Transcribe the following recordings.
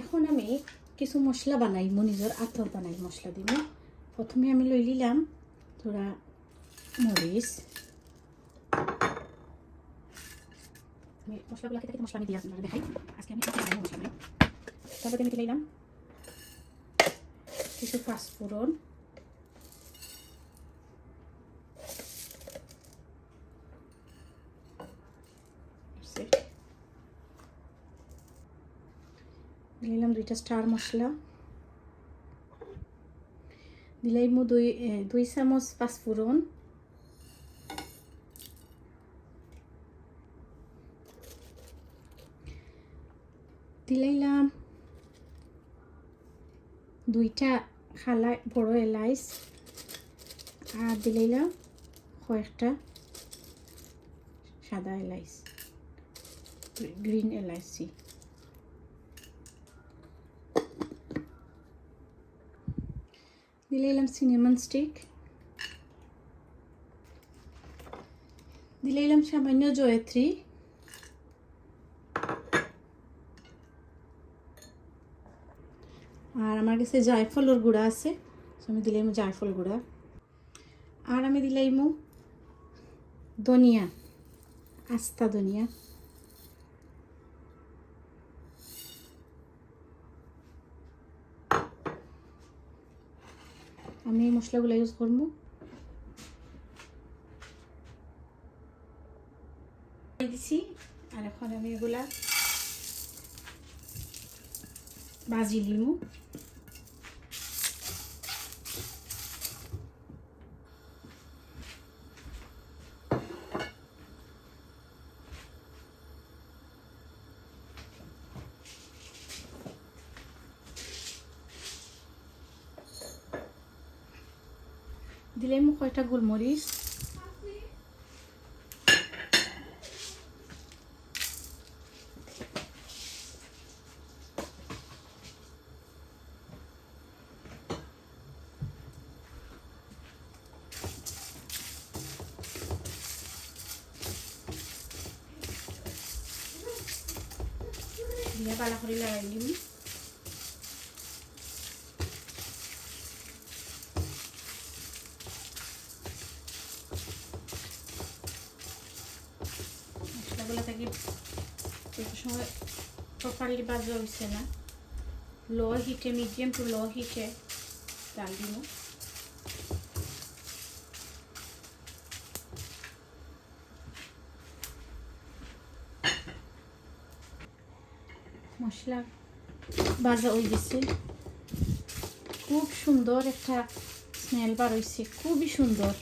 এখন আমি কিছু মশলা বানাই, নিজের আতর বানাই মশলা দিব। প্রথমে আমি লই নিলাম থোড়া মরিচ, মশলাগুলো থেকে মশলা আমি দিয়ে আপনারা দেখাই। আজকে আমি মশলা বানাই। তারপরে আমি দিলাম কিছু পাঁচফোড়ন, দিলাম 2টা স্টার মশলা, দিলাম 2 চামচ পাঁচফোড়ন, দিলাম 2টা খালা বড় এলাচ, আর দিলাম কয়েকটা সাদা এলাচ, গ্রিন এলাচি। দিলাম সিনেমন স্টিক, দিলাম সামান্য জয়ত্রী, আর আমার কাছে জায়ফলের গুঁড়া আছে, আমি দিলাম জায়ফল গুঁড়া। আর আমি দিলাম ধনিয়া, আস্তা ধনিয়া। আমি এই মশলাগুলো ইউজ করবো। দিছি, আর এখন আমি এগুলা ভাজি লিমু। দিলাম কয়টা গোলমরিচ, দিয়ে ভালো করে লাগাই দিম। মশলাগুলো থেকে একটু সময় প্রপারলি ভাজা হয়েছে না, লো হিটে, মিডিয়াম টু লো হিটে ডাল দিব। মশলা ভাজা হয়ে গেছে, খুব সুন্দর একটা স্মেল বার হয়েছে, খুবই সুন্দর,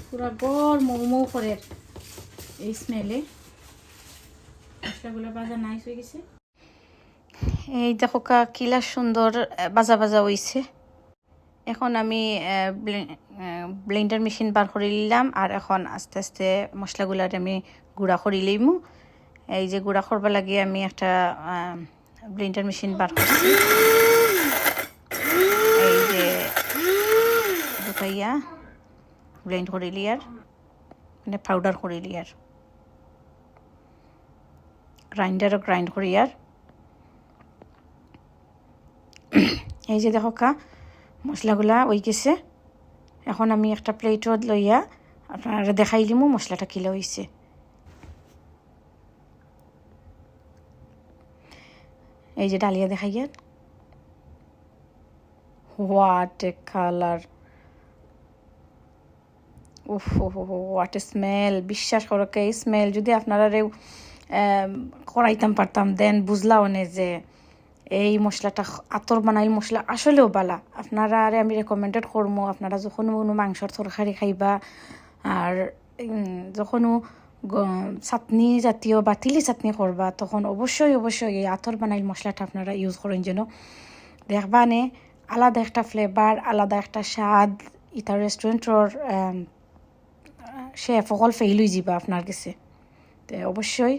পুরা গড় মৌ করে এই স্মেলে। মশলাগুলো ভাজা নাইস হয়ে গেছে। এই দেখো কিলা সুন্দর ভাজা ভাজা হয়েছে। এখন আমি ব্লেন্ডার মেশিন বার করে নিলাম, আর এখন আস্তে আস্তে মশলাগুলার আমি গুঁড়া করে লইমু। এই যে গুঁড়া করবা লাগে আমি একটা ব্লেন্ডার মেশিন বার করছি, এই যে ঢুকাইয়া ব্লেন্ড করে লিয়ার, মানে পাউডার করে লিয়ার, গ্রাইন্ডারও গ্রাইন্ড করি। আর এই যে দেখো মশলাগুলা ওই গেছে। এখন আমি একটা প্লেটত লইয়া আপনারা দেখাই দিমু মশলাটা কিলা হয়েছে। এই যে ডালিয়া দেখাইয়া, হোয়াট এ কালার, উফ হোয়াট এ স্মেল। বিশ্বাস করো এই স্মেল যদি আপনারা করাইতাম পারতাম, দেন বুঝলাও নে যে এই মশলাটা আতর বানাইল মশলা আসলেও বালা। আপনারা আরে আমি রেকমেন্ডেড করবো, আপনারা যখন কোনো মাংসর তরকারি খাইবা, আর যখন চাটনি জাতীয় বা তিলি চাটনি করবা, তখন অবশ্যই অবশ্যই এই আতর বানাইল মশলাটা আপনারা ইউজ করেন, যেন দেখবা নে আলাদা একটা ফ্লেভার, আলাদা একটা স্বাদ। ইটা রেস্টুরেন্টর শেফ অকল ফেইল হয়ে যাবা আপনার কাছে। তো অবশ্যই